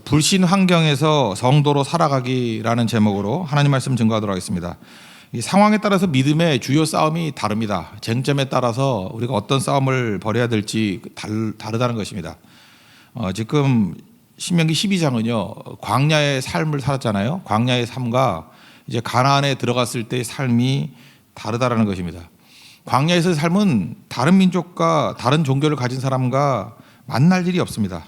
불신 환경에서 성도로 살아가기라는 제목으로 하나님 말씀 증거하도록 하겠습니다. 이 상황에 따라서 믿음의 주요 싸움이 다릅니다. 쟁점에 따라서 우리가 어떤 싸움을 벌여야 될지 다르다는 것입니다. 지금 신명기 12장은요, 광야의 삶을 살았잖아요. 광야의 삶과 이제 가나안에 들어갔을 때의 삶이 다르다라는 것입니다. 광야에서의 삶은 다른 민족과 다른 종교를 가진 사람과 만날 일이 없습니다.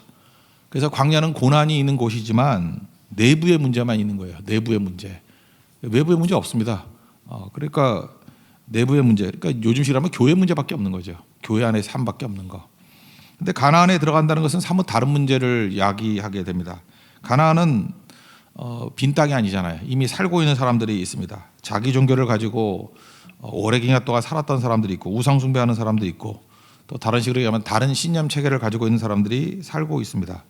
그래서 광야는 고난이 있는 곳이지만 내부의 문제만 있는 거예요. 내부의 문제. 외부의 문제 없습니다. 그러니까 내부의 문제. 그러니까 요즘식으로 하면 교회 문제밖에 없는 거죠. 교회 안의 삶밖에 없는 거. 근데 가나안에 들어간다는 것은 사뭇 다른 문제를 야기하게 됩니다. 가나안은 빈 땅이 아니잖아요. 이미 살고 있는 사람들이 있습니다. 자기 종교를 가지고 오래 기간 동안 살았던 사람들이 있고 우상 숭배하는 사람도 있고 또 다른 식으로 얘기하면 다른 신념 체계를 가지고 있는 사람들이 살고 있습니다.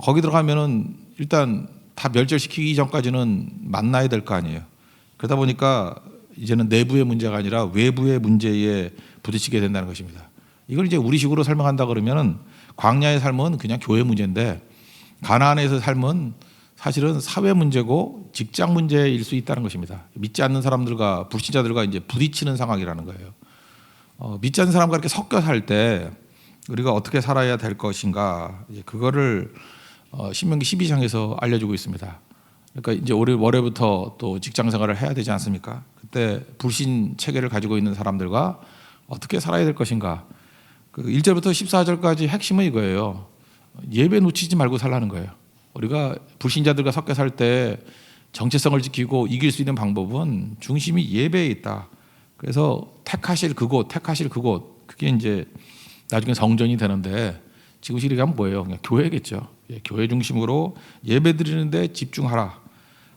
거기 들어가면은 일단 다 멸절시키기 전까지는 만나야 될 거 아니에요. 그러다 보니까 이제는 내부의 문제가 아니라 외부의 문제에 부딪히게 된다는 것입니다. 이걸 이제 우리식으로 설명한다 그러면은 광야의 삶은 그냥 교회 문제인데 가나안에서 삶은 사실은 사회 문제고 직장 문제일 수 있다는 것입니다. 믿지 않는 사람들과 불신자들과 이제 부딪히는 상황이라는 거예요. 믿지 않는 사람과 이렇게 섞여 살 때 우리가 어떻게 살아야 될 것인가, 그거를 신명기 12장에서 알려주고 있습니다. 그러니까 이제 올해부터 또 직장 생활을 해야 되지 않습니까? 그때 불신 체계를 가지고 있는 사람들과 어떻게 살아야 될 것인가. 그 1절부터 14절까지 핵심은 이거예요. 예배 놓치지 말고 살라는 거예요. 우리가 불신자들과 섞여 살 때 정체성을 지키고 이길 수 있는 방법은 중심이 예배에 있다. 그래서 택하실 그곳, 그게 이제 나중에 성전이 되는데 지금 시리가 하면 뭐예요? 그냥 교회겠죠. 교회 중심으로 예배 드리는데 집중하라.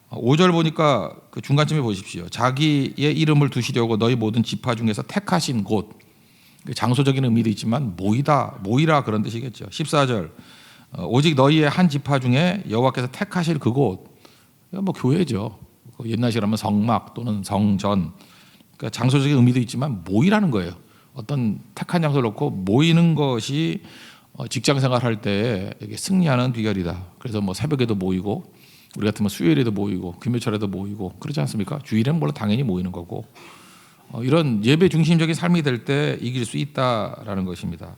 5절 보니까 그 중간쯤에 보십시오. 자기의 이름을 두시려고 너희 모든 지파 중에서 택하신 곳. 장소적인 의미도 있지만 모이라 그런 뜻이겠죠. 14절. 오직 너희의 한 지파 중에 여호와께서 택하실 그곳. 뭐 교회죠. 옛날식으로 하면 성막 또는 성전. 그러니까 장소적인 의미도 있지만 모이라는 거예요. 어떤 택한 장소를 놓고 모이는 것이 직장 생활할 때 승리하는 비결이다. 그래서 뭐 새벽에도 모이고 우리 같으면 수요일에도 모이고 금요철에도 모이고 그렇지 않습니까? 주일에는 물론 당연히 모이는 거고 이런 예배 중심적인 삶이 될 때 이길 수 있다라는 것입니다.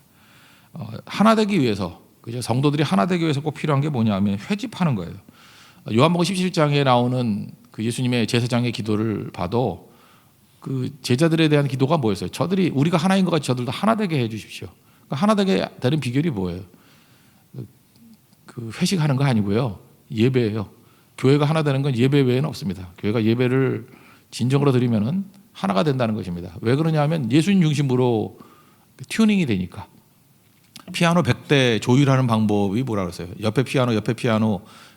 하나 되기 위해서 그죠? 성도들이 하나 되기 위해서 꼭 필요한 게 뭐냐면 회집하는 거예요. 요한복음 17장에 나오는 그 예수님의 제사장의 기도를 봐도 그 제자들에 대한 기도가 뭐였어요? 우리가 하나인 것 같이 저들도 하나 되게 해 주십시오. 그러니까 하나 되게 되는 비결이 뭐예요? 그 회식하는 거 아니고요. 예배예요. 교회가 하나 되는 건 예배 외에는 없습니다. 교회가 예배를 진정으로 드리면은 하나가 된다는 것입니다. 왜 그러냐 하면 예수님 중심으로 튜닝이 되니까. 피아노 100대 조율하는 방법이 뭐라 그랬어요? 옆에 피아노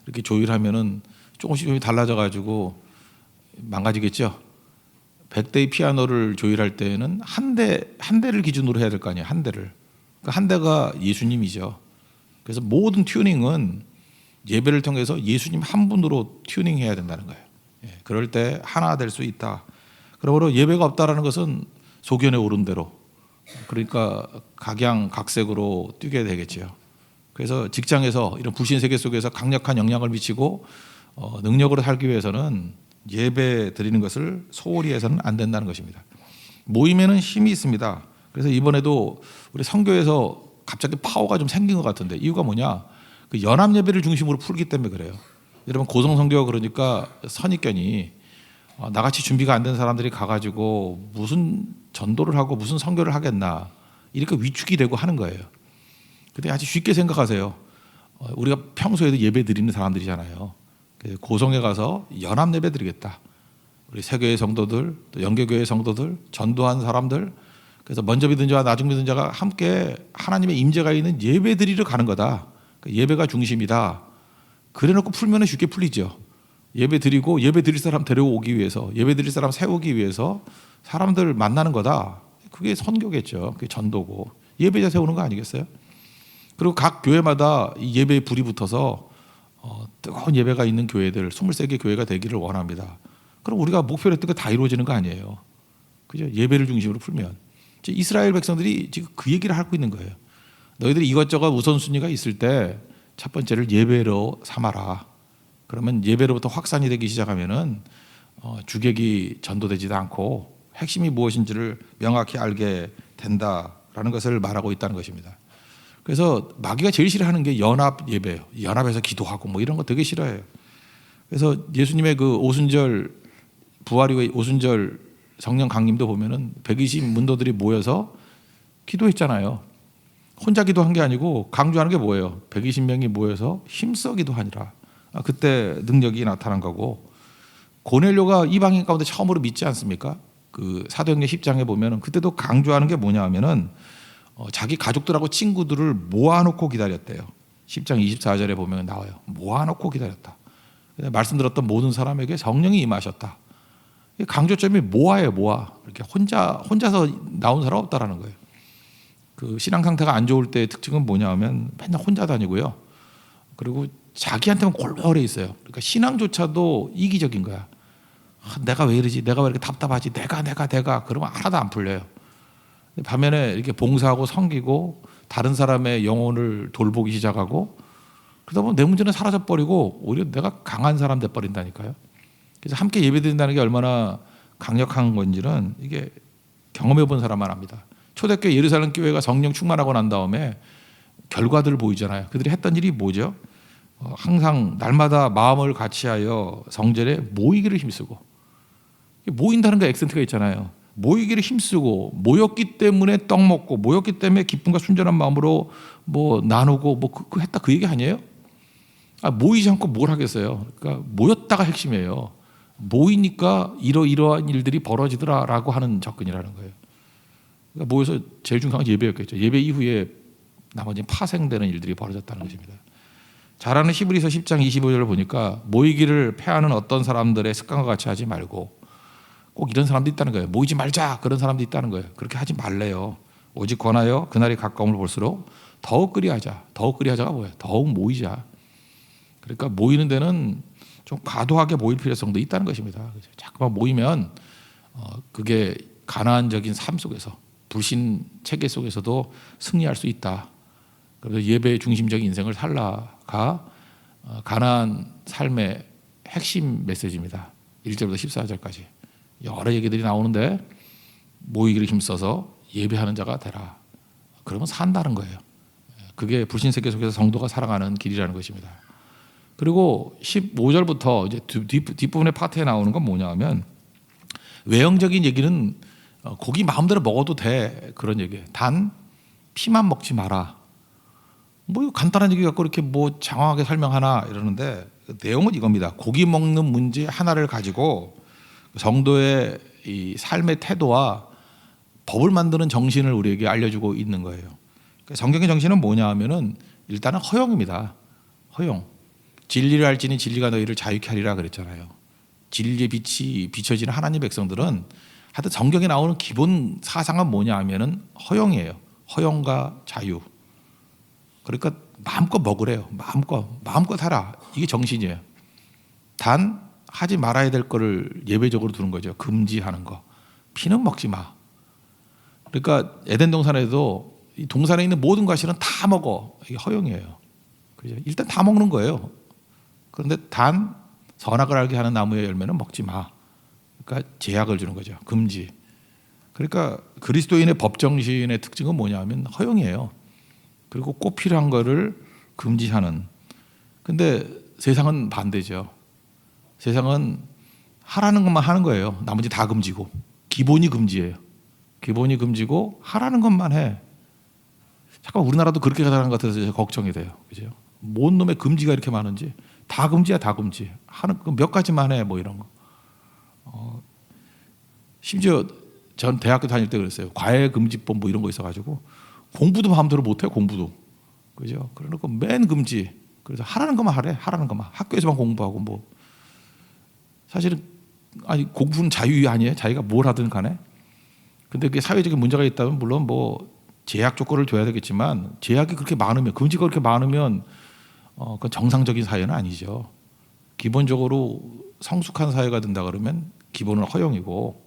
이렇게 조율하면은 조금씩 좀 달라져 가지고 망가지겠죠. 100대의 피아노를 조율할 때는 한 대를 기준으로 해야 될 거 아니에요. 한 대를. 그 한 대가 예수님이죠. 그래서 모든 튜닝은 예배를 통해서 예수님 한 분으로 튜닝해야 된다는 거예요. 그럴 때 하나 될 수 있다. 그러므로 예배가 없다라는 것은 소견에 오른 대로 그러니까 각양각색으로 뛰게 되겠죠. 그래서 직장에서 이런 불신 세계 속에서 강력한 영향을 미치고 능력으로 살기 위해서는 예배 드리는 것을 소홀히 해서는 안 된다는 것입니다. 모임에는 힘이 있습니다. 그래서 이번에도 우리 선교에서 갑자기 파워가 좀 생긴 것 같은데 이유가 뭐냐? 그 연합 예배를 중심으로 풀기 때문에 그래요. 여러분 고성 선교가 그러니까 선입견이 나같이 준비가 안 된 사람들이 가가지고 무슨 전도를 하고 무슨 선교를 하겠나 이렇게 위축이 되고 하는 거예요. 근데 아주 쉽게 생각하세요. 우리가 평소에도 예배 드리는 사람들이잖아요. 고성에 가서 연합 예배 드리겠다. 우리 세교회 성도들, 또 영계교회 성도들, 전도한 사람들, 그래서 먼저 믿은 자와 나중 믿은 자가 함께 하나님의 임재가 있는 예배 드리러 가는 거다. 예배가 중심이다. 그래놓고 풀면은 쉽게 풀리죠. 예배 드리고 예배 드릴 사람 데려오기 위해서, 예배 드릴 사람 세우기 위해서 사람들 만나는 거다. 그게 선교겠죠. 그게 전도고 예배자 세우는 거 아니겠어요? 그리고 각 교회마다 이 예배에 불이 붙어서 뜨거운 예배가 있는 교회들 23개 교회가 되기를 원합니다. 그럼 우리가 목표를 했던 거 다 이루어지는 거 아니에요. 그죠? 예배를 중심으로 풀면 이스라엘 백성들이 지금 그 얘기를 하고 있는 거예요. 너희들이 이것저것 우선순위가 있을 때 첫 번째를 예배로 삼아라. 그러면 예배로부터 확산이 되기 시작하면은 주객이 전도되지도 않고 핵심이 무엇인지를 명확히 알게 된다라는 것을 말하고 있다는 것입니다. 그래서 마귀가 제일 싫어하는 게 연합 예배예요. 연합해서 기도하고 뭐 이런 거 되게 싫어해요. 그래서 예수님의 그 오순절 부활이 오순절 성령 강림도 보면은 120 문도들이 모여서 기도했잖아요. 혼자 기도한 게 아니고 강조하는 게 뭐예요? 120명이 모여서 힘써 기도하니라. 그때 능력이 나타난 거고, 고넬료가 이방인 가운데 처음으로 믿지 않습니까? 그 사도행전 10장에 보면은 그때도 강조하는 게 뭐냐 하면은 자기 가족들하고 친구들을 모아놓고 기다렸대요. 10장 24절에 보면 나와요. 모아놓고 기다렸다. 말씀 들었던 모든 사람에게 성령이 임하셨다. 강조점이 모아예요, 모아. 이렇게 혼자서 나온 사람 없다라는 거예요. 그 신앙 상태가 안 좋을 때의 특징은 뭐냐 하면 맨날 혼자 다니고요. 그리고 자기한테만 골똘해 있어요. 그러니까 신앙조차도 이기적인 거야. 내가 왜 이러지? 내가 왜 이렇게 답답하지? 내가 그러면 하나도 안 풀려요. 반면에 이렇게 봉사하고 섬기고 다른 사람의 영혼을 돌보기 시작하고 그러다 보면 내 문제는 사라져 버리고 오히려 내가 강한 사람 돼 버린다니까요. 그래서 함께 예배드린다는 게 얼마나 강력한 건지는 이게 경험해 본 사람만 압니다. 초대교회 예루살렘 교회가 성령 충만하고 난 다음에 결과들을 보이잖아요. 그들이 했던 일이 뭐죠? 항상 날마다 마음을 같이하여 성전에 모이기를 힘쓰고, 모인다는 거 액센트가 있잖아요. 모이기를 힘쓰고 모였기 때문에 떡 먹고 모였기 때문에 기쁨과 순전한 마음으로 뭐 나누고 뭐 그 했다 그 얘기 아니에요? 모이지 않고 뭘 하겠어요? 그러니까 모였다가 핵심이에요. 모이니까 이러한 일들이 벌어지더라라고 하는 접근이라는 거예요. 그러니까 모여서 제일 중요한 건 예배였겠죠. 예배 이후에 나머지 파생되는 일들이 벌어졌다는 것입니다. 잘 아는 히브리서 10장 25절을 보니까 모이기를 패하는 어떤 사람들의 습관과 같이 하지 말고, 꼭 이런 사람도 있다는 거예요. 모이지 말자 그런 사람도 있다는 거예요. 그렇게 하지 말래요. 오직 권하여 그날이 가까움을 볼수록 더욱 그리하자. 더욱 그리하자가 뭐예요? 더욱 모이자. 그러니까 모이는 데는 좀 과도하게 모일 필요성도 있다는 것입니다. 자꾸만 모이면 그게 가나안적인 삶 속에서 불신 체계 속에서도 승리할 수 있다. 그래서 예배 중심적인 인생을 살라가 가나안 삶의 핵심 메시지입니다. 1절부터 14절까지 여러 얘기들이 나오는데 모이기를 힘써서 예배하는 자가 되라. 그러면 산다는 거예요. 그게 불신 세계 속에서 성도가 살아가는 길이라는 것입니다. 그리고 15절부터 이제 뒷부분의 파트에 나오는 건 뭐냐 하면 외형적인 얘기는 고기 마음대로 먹어도 돼 그런 얘기예요. 단 피만 먹지 마라. 뭐 간단한 얘기 갖고 이렇게 뭐 장황하게 설명하나 이러는데 내용은 이겁니다. 고기 먹는 문제 하나를 가지고 성도의 이 삶의 태도와 법을 만드는 정신을 우리에게 알려주고 있는 거예요. 그러니까 성경의 정신은 뭐냐 하면은 일단은 허용입니다. 허용. 진리를 알지니 진리가 너희를 자유케 하리라 그랬잖아요. 진리의 빛이 비춰지는 하나님 백성들은 하여튼 성경에 나오는 기본 사상은 뭐냐 하면은 허용이에요. 허용과 자유. 그러니까 마음껏 먹으래요. 마음껏 하라. 이게 정신이에요. 단 하지 말아야 될 거를 예외적으로 두는 거죠. 금지하는 거. 피는 먹지 마. 그러니까 에덴 동산에도 이 동산에 있는 모든 과실은 다 먹어. 이게 허용이에요. 그죠? 일단 다 먹는 거예요. 그런데 단 선악을 알게 하는 나무의 열매는 먹지 마. 그러니까 제약을 주는 거죠. 금지. 그러니까 그리스도인의 법 정신의 특징은 뭐냐면 허용이에요. 그리고 꼭 필요한 거를 금지하는. 근데 세상은 반대죠. 세상은 하라는 것만 하는 거예요. 나머지 다 금지고. 기본이 금지예요. 기본이 금지고 하라는 것만 해. 잠깐 우리나라도 그렇게 가자는 것 같아서 걱정이 돼요. 그죠? 뭔 놈의 금지가 이렇게 많은지. 다 금지야, 다 금지. 하는 몇 가지만 해, 뭐 이런 거. 심지어 전 대학교 다닐 때 그랬어요. 과외 금지법 뭐 이런 거 있어가지고 공부도 마음대로 못해, 공부도. 그죠? 그러니까 맨 금지. 그래서 하라는 것만 하래, 하라는 것만. 학교에서만 공부하고 뭐. 사실은 아니 공부는 자유 아니에요? 자기가 뭘 하든 간에. 근데 그게 사회적인 문제가 있다면 물론 뭐 제약 조건을 둬야 되겠지만 제약이 그렇게 많으면, 금지가 그렇게 많으면 그건 정상적인 사회는 아니죠. 기본적으로 성숙한 사회가 된다 그러면 기본은 허용이고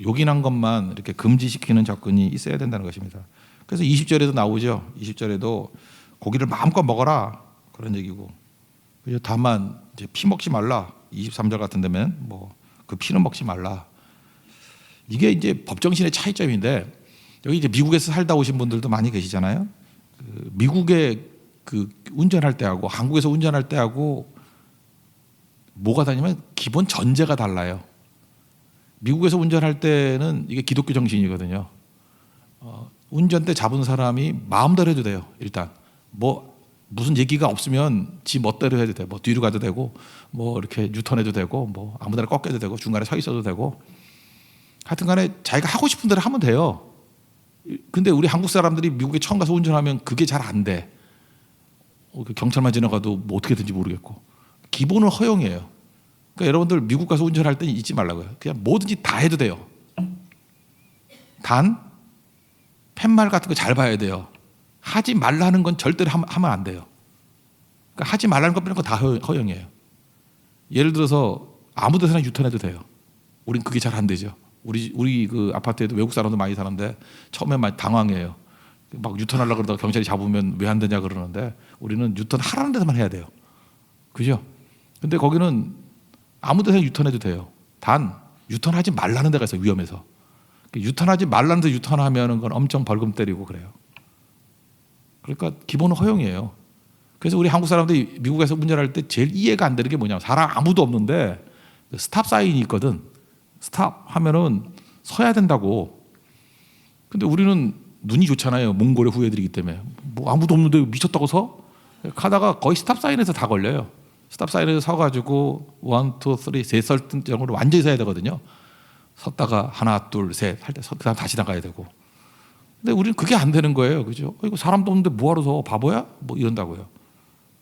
요긴한 것만 이렇게 금지시키는 접근이 있어야 된다는 것입니다. 그래서 20절에도 나오죠. 20절에도 고기를 마음껏 먹어라 그런 얘기고. 다만 이제 피 먹지 말라. 23절 같은 데면 뭐 그 피는 먹지 말라. 이게 이제 법정신의 차이점인데 여기 이제 미국에서 살다 오신 분들도 많이 계시잖아요. 그 미국에 그 운전할 때하고 한국에서 운전할 때하고 뭐가 다르냐면 기본 전제가 달라요. 미국에서 운전할 때는 이게 기독교 정신이거든요. 운전대 잡은 사람이 마음대로 해도 돼요. 일단 뭐 무슨 얘기가 없으면 지 멋대로 해도 돼. 뭐 뒤로 가도 되고, 뭐 이렇게 유턴해도 되고, 뭐 아무데나 꺾여도 되고, 중간에 서 있어도 되고. 하여튼간에 자기가 하고 싶은 대로 하면 돼요. 근데 우리 한국 사람들이 미국에 처음 가서 운전하면 그게 잘 안 돼. 경찰만 지나가도 뭐 어떻게 되는지 모르겠고. 기본은 허용이에요. 그러니까 여러분들 미국 가서 운전할 때는 잊지 말라고요. 그냥 뭐든지 다 해도 돼요. 단 팻말 같은 거 잘 봐야 돼요. 하지 말라는 건 절대로 하면 안 돼요. 그러니까 하지 말라는 것 빼는 건 다 허용이에요. 예를 들어서 아무 데서나 유턴해도 돼요. 우린 그게 잘 안 되죠. 우리 그 아파트에도 외국 사람도 많이 사는데 처음에 많이 당황해요. 막 유턴하려고 그러다가 경찰이 잡으면 왜 안 되냐 그러는데 우리는 유턴 하라는 데서만 해야 돼요. 그죠? 근데 거기는 아무 데서나 유턴해도 돼요. 단 유턴하지 말라는 데가 있어요. 위험해서. 유턴하지 말라는 데 유턴하면 건 엄청 벌금 때리고 그래요. 그러니까 기본은 허용이에요. 그래서 우리 한국 사람들이 미국에서 운전할 때 제일 이해가 안 되는 게 뭐냐면 사람 아무도 없는데 스탑 사인이 있거든. 스탑 하면은 서야 된다고. 근데 우리는 눈이 좋잖아요. 몽골의 후예들이기 때문에. 뭐 아무도 없는데 미쳤다고 서? 가다가 거의 스탑 사인에서 다 걸려요. 스탑 사인에서 서가지고 1, 2, 3 세 설정으로 완전히 서야 되거든요. 섰다가 하나, 둘, 셋 할 때 그다음 다시 나가야 되고. 근데 우리는 그게 안 되는 거예요. 그죠? 이거 사람도 없는데 뭐하러 서? 바보야? 뭐 이런다고요.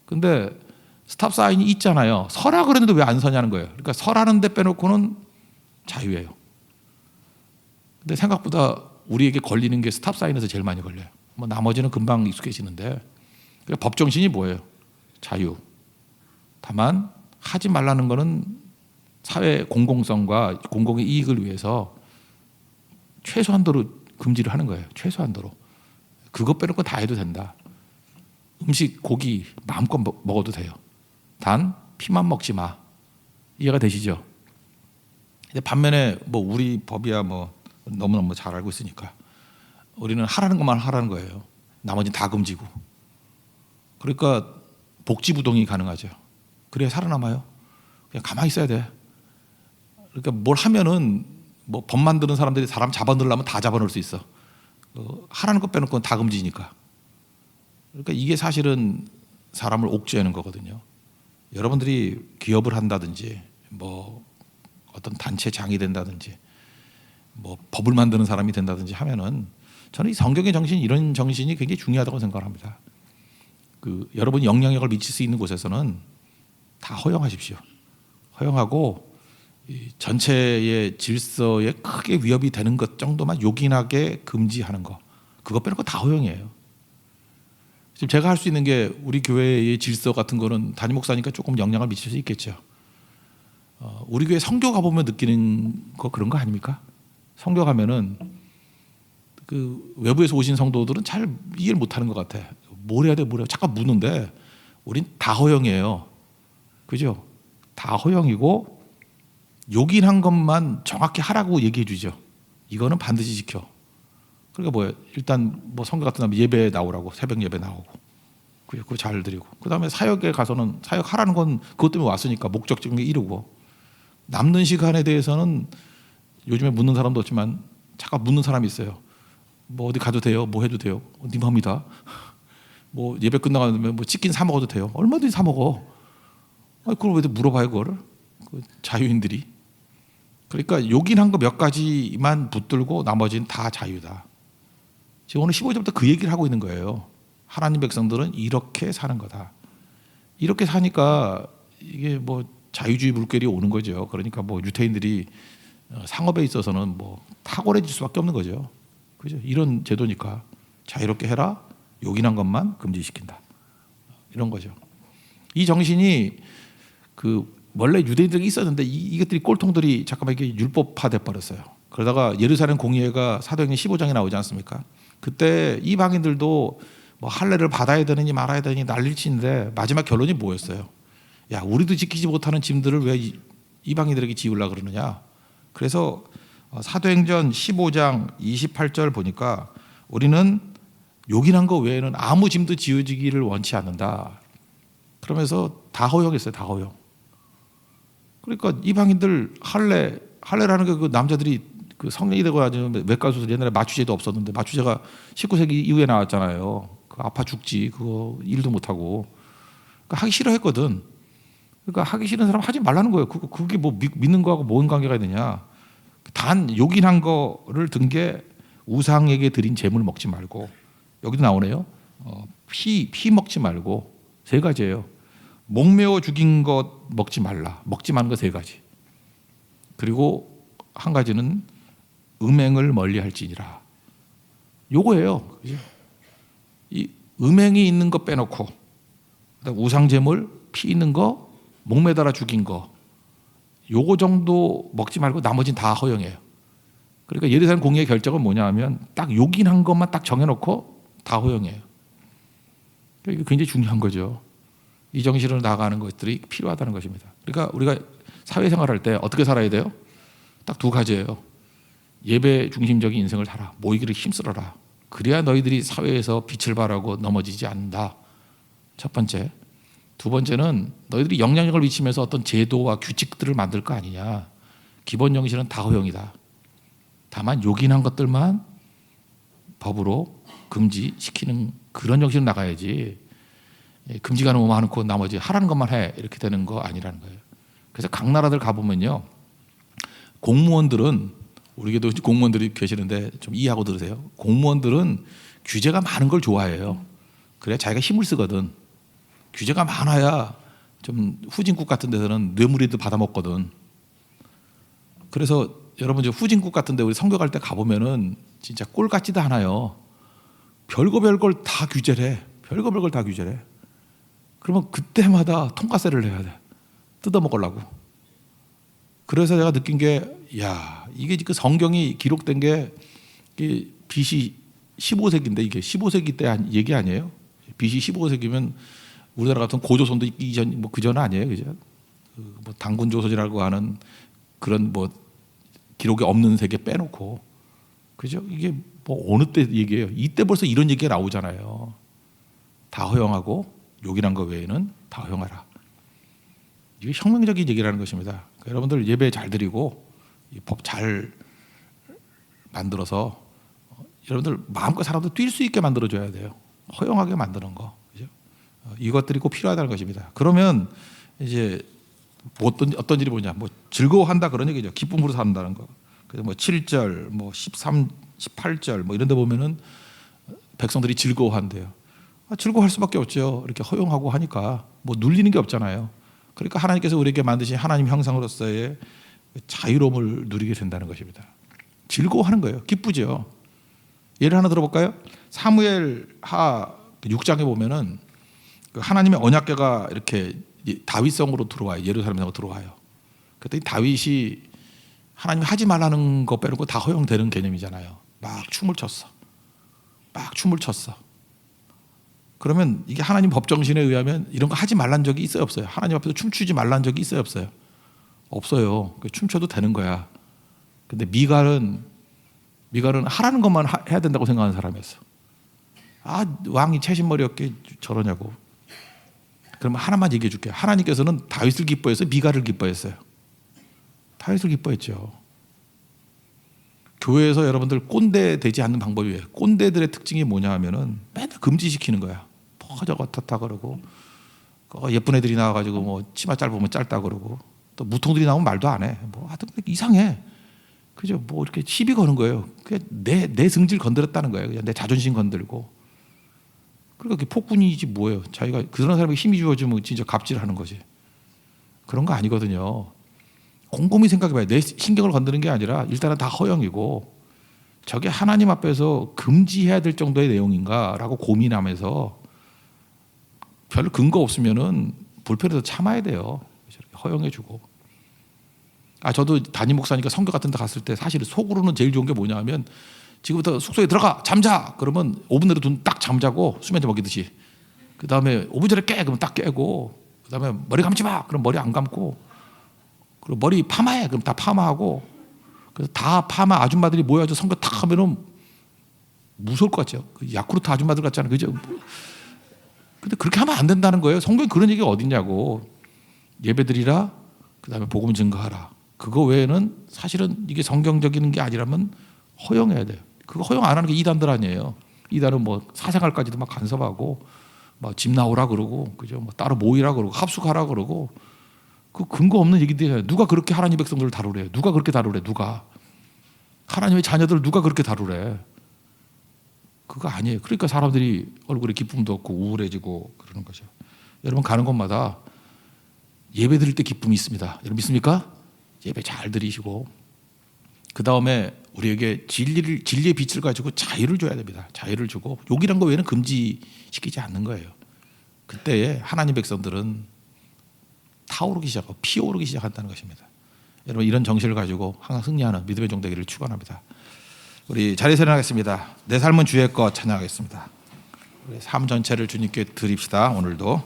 근데 스탑 사인이 있잖아요. 서라 그랬는데 왜 안 서냐는 거예요. 그러니까 서라는 데 빼놓고는 자유예요. 근데 생각보다 우리에게 걸리는 게 스탑 사인에서 제일 많이 걸려요. 뭐 나머지는 금방 익숙해지는데. 그러니까 법 정신이 뭐예요? 자유. 다만 하지 말라는 거는 사회 공공성과 공공의 이익을 위해서 최소한도로 금지를 하는 거예요. 최소한도로. 그것 빼놓고 다 해도 된다. 음식, 고기 마음껏 먹어도 돼요. 단 피만 먹지 마. 이해가 되시죠? 근데 반면에 뭐 우리 법이야 뭐 너무너무 잘 알고 있으니까 우리는 하라는 것만 하라는 거예요. 나머지는 다 금지고. 그러니까 복지부동이 가능하죠. 그래야 살아남아요. 그냥 가만히 있어야 돼. 그러니까 뭘 하면은 뭐 법 만드는 사람들이 사람 잡아넣으려면 다 잡아넣을 수 있어. 하라는 것 빼놓고는 다 금지니까. 그러니까 이게 사실은 사람을 옥죄하는 거거든요. 여러분들이 기업을 한다든지 뭐 어떤 단체장이 된다든지 뭐 법을 만드는 사람이 된다든지 하면은 저는 이 성경의 정신 이런 정신이 굉장히 중요하다고 생각합니다. 그 여러분이 영향력을 미칠 수 있는 곳에서는 다 허용하십시오. 허용하고 이 전체의 질서에 크게 위협이 되는 것 정도만 요긴하게 금지하는 거. 그것 빼놓고 다 허용이에요. 지금 제가 할 수 있는 게 우리 교회의 질서 같은 거는 담임 목사니까 조금 영향을 미칠 수 있겠죠. 우리 교회 성교 가보면 느끼는 거 그런 거 아닙니까? 성교 가면은 그 외부에서 오신 성도들은 잘 이해를 못하는 것 같아. 뭘 해야 돼, 뭘 해야 돼. 잠깐 묻는데 우린 다 허용이에요. 그죠? 다 허용이고 요긴한 것만 정확히 하라고 얘기해 주죠. 이거는 반드시 지켜. 그러니까 뭐예요? 일단 뭐 성교 같은 날 예배 나오라고, 새벽 예배 나오고 그거 잘 드리고 그다음에 사역에 가서는 사역하라는 건 그것 때문에 왔으니까 목적적인 게 이루고 남는 시간에 대해서는 요즘에 묻는 사람도 없지만 잠깐 묻는 사람이 있어요. 뭐 어디 가도 돼요? 뭐 해도 돼요? 네 맘이다. 뭐 예배 끝나가면 뭐 치킨 사 먹어도 돼요? 얼마든지 사 먹어. 그걸 왜 물어봐요 그거를? 그 자유인들이. 그러니까 요긴한 거 몇 가지만 붙들고 나머지는 다 자유다. 지금 오늘 15절부터 그 얘기를 하고 있는 거예요. 하나님 백성들은 이렇게 사는 거다. 이렇게 사니까 이게 뭐 자유주의 물결이 오는 거죠. 그러니까 뭐 유태인들이 상업에 있어서는 뭐 탁월해질 수밖에 없는 거죠. 그죠? 이런 제도니까 자유롭게 해라. 요긴한 것만 금지시킨다. 이런 거죠. 이 정신이 그 원래 유대인들이 있었는데 이것들이 꼴통들이 잠깐만 이게 율법화돼 버렸어요. 그러다가 예루살렘 공의회가 사도행전 15장에 나오지 않습니까? 그때 이방인들도 뭐 할례를 받아야 되느니 말아야 되느니 난리치는데 마지막 결론이 뭐였어요? 야, 우리도 지키지 못하는 짐들을 왜 이방인들에게 지우려 그러느냐? 그래서 사도행전 15장 28절 보니까 우리는 요긴한 거 외에는 아무 짐도 지어지기를 원치 않는다. 그러면서 다 허용했어요. 다 허용. 그러니까 이방인들 할례라는 게 그 남자들이 그 성령이 되고 아주 외과수술 옛날에 마취제도 없었는데 마취제가 19세기 이후에 나왔잖아요. 그 아파 죽지 그거 일도 못 하고 그러니까 하기 싫어했거든. 그러니까 하기 싫은 사람 하지 말라는 거예요. 그게 뭐 믿는 거하고 뭔 관계가 있느냐. 단 요긴한 거를 든 게 우상에게 드린 제물 먹지 말고 여기도 나오네요. 피 먹지 말고 세 가지예요. 목매어 죽인 것 먹지 말라. 먹지 마는 거 세 가지. 그리고 한 가지는 음행을 멀리할지니라. 요거예요. 그죠? 이 음행이 있는 거 빼놓고 우상 제물, 피 있는 거, 목매달아 죽인 거, 요거 정도 먹지 말고 나머지는 다 허용해요. 그러니까 예루살렘 공의의 결정은 뭐냐 하면 딱 요긴한 것만 딱 정해놓고 다 허용해요. 이게 굉장히 중요한 거죠. 이 정신으로 나아가는 것들이 필요하다는 것입니다. 그러니까 우리가 사회생활할 때 어떻게 살아야 돼요? 딱 두 가지예요. 예배 중심적인 인생을 살아. 모이기를 힘쓰러라. 그래야 너희들이 사회에서 빛을 발하고 넘어지지 않는다. 첫 번째. 두 번째는 너희들이 영향력을 미치면서 어떤 제도와 규칙들을 만들 거 아니냐. 기본 정신은 다 허용이다. 다만 요긴한 것들만 법으로 금지시키는 그런 정신으로 나가야지. 금지가 너무 많고 나머지 하라는 것만 해 이렇게 되는 거 아니라는 거예요. 그래서 각 나라들 가보면요. 공무원들은 우리에게도 공무원들이 계시는데 좀 이해하고 들으세요. 공무원들은 규제가 많은 걸 좋아해요. 그래야 자기가 힘을 쓰거든. 규제가 많아야 좀 후진국 같은 데서는 뇌물이도 받아먹거든. 그래서 여러분 이제 후진국 같은 데 우리 선교 갈 때 가보면은 진짜 꼴 같지도 않아요. 별걸 다 규제를 해. 별걸 다 규제를 해. 그러면 그때마다 통과세를 내야 돼. 뜯어먹으려고. 그래서 내가 느낀 게, 야, 이게 그 성경이 기록된 게 BC 15세기인데 이게 15세기 때 얘기 아니에요? BC 15세기면 우리나라 같은 고조선도 이전 뭐 그전 아니에요, 그죠? 뭐 당군 조선이라고 하는 그런 뭐 기록이 없는 세계 빼놓고, 그죠? 이게 뭐 어느 때 얘기예요? 이때 벌써 이런 얘기가 나오잖아요. 다 허용하고 요긴한 거 외에는 다 허용하라. 이게 혁명적인 얘기라는 것입니다. 그러니까 여러분들 예배 잘 드리고 법 잘 만들어서 여러분들 마음껏 살아도 뛸 수 있게 만들어줘야 돼요. 허용하게 만드는 거, 그죠? 이것들이 꼭 필요하다는 것입니다. 그러면 이제 어떤 일이 뭐냐, 뭐 즐거워한다 그런 얘기죠. 기쁨으로 산다는 거. 그래서 뭐 7절, 뭐 13, 18절 뭐 이런 데 보면은 백성들이 즐거워한대요. 즐거워할 수밖에 없죠. 이렇게 허용하고 하니까 뭐 눌리는 게 없잖아요. 그러니까 하나님께서 우리에게 만드신 하나님 형상으로서의 자유로움을 누리게 된다는 것입니다. 즐거워하는 거예요. 기쁘죠. 예를 하나 들어볼까요? 사무엘하 6장에 보면은 하나님의 언약궤가 이렇게 다윗성으로 들어와요. 예루살렘으로 들어와요. 그랬더니 다윗이 하나님이 하지 말라는 거 빼놓고 다 허용되는 개념이잖아요. 막 춤을 췄어. 그러면 이게 하나님 법정신에 의하면 이런 거 하지 말란 적이 있어요, 없어요? 하나님 앞에서 춤추지 말란 적이 있어요, 없어요? 없어요. 춤춰도 되는 거야. 근데 미갈은 하라는 것만 해야 된다고 생각하는 사람이었어. 왕이 채신머리였게 저러냐고. 그러면 하나만 얘기해 줄게요. 하나님께서는 다윗을 기뻐해서 미갈을 기뻐했어요. 다윗을 기뻐했죠. 교회에서 여러분들 꼰대 되지 않는 방법이 왜요? 꼰대들의 특징이 뭐냐 하면은 맨날 금지시키는 거야. 저거 탔다 그러고, 예쁜 애들이 나와가지고 뭐 치마 짧으면 짧다 그러고, 또 무통들이 나오면 말도 안 해. 뭐 하여튼 이상해. 그죠? 뭐 이렇게 시비 거는 거예요. 그게 내 승질 건드렸다는 거예요. 그냥 내 자존심 건들고. 그러니까 폭군이지 뭐예요. 자기가 그런 사람에게 힘이 주어지면 진짜 갑질하는 거지. 그런 거 아니거든요. 곰곰이 생각해봐요. 내 신경을 건드는 게 아니라 일단은 다 허용이고, 저게 하나님 앞에서 금지해야 될 정도의 내용인가라고 고민하면서 별 근거 없으면은 불편해서 참아야 돼요. 허용해주고. 저도 담임 목사니까 선교 같은 데 갔을 때 사실 속으로는 제일 좋은 게 뭐냐 하면 지금부터 숙소에 들어가 잠자. 그러면 5분 내로 딱 잠자고 수면제 먹이듯이. 그 다음에 5분 전에 깨. 그러면 딱 깨고. 그 다음에 머리 감지 마. 그럼 머리 안 감고. 그리고 머리 파마해. 그럼 다 파마하고. 그래서 다 파마 아줌마들이 모여서 선거 탁 하면은 무서울 것 같죠. 그 야쿠르트 아줌마들 같잖아요. 그죠? 근데 그렇게 하면 안 된다는 거예요. 성경에 그런 얘기가 어딨냐고. 예배드리라. 그 다음에 복음 증거하라. 그거 외에는 사실은 이게 성경적인 게 아니라면 허용해야 돼요. 그거 허용 안 하는 게 이단들 아니에요. 이단은 뭐 사생활까지도 막 간섭하고 막 집 나오라 그러고 그죠? 뭐 따로 모이라 그러고 합숙하라 그러고 그 근거 없는 얘기들이에요. 누가 그렇게 하나님 백성들을 다루래요? 누가 그렇게 다루래? 누가? 하나님의 자녀들을 누가 그렇게 다루래? 그거 아니에요. 그러니까 사람들이 얼굴에 기쁨도 없고 우울해지고 그러는 거죠. 여러분 가는 곳마다 예배 드릴 때 기쁨이 있습니다. 여러분 믿습니까? 예배 잘 드리시고 그 다음에 우리에게 진리의 빛을 가지고 자유를 줘야 됩니다. 자유를 주고 욕이란 거 외에는 금지시키지 않는 거예요. 그때에 하나님 백성들은 타오르기 시작하고 피어오르기 시작한다는 것입니다. 여러분 이런 정신을 가지고 항상 승리하는 믿음의 종 되기를 축원합니다. 우리 자리에서 일어나겠습니다. 내 삶은 주의 것 찬양하겠습니다. 우리 삶 전체를 주님께 드립시다. 오늘도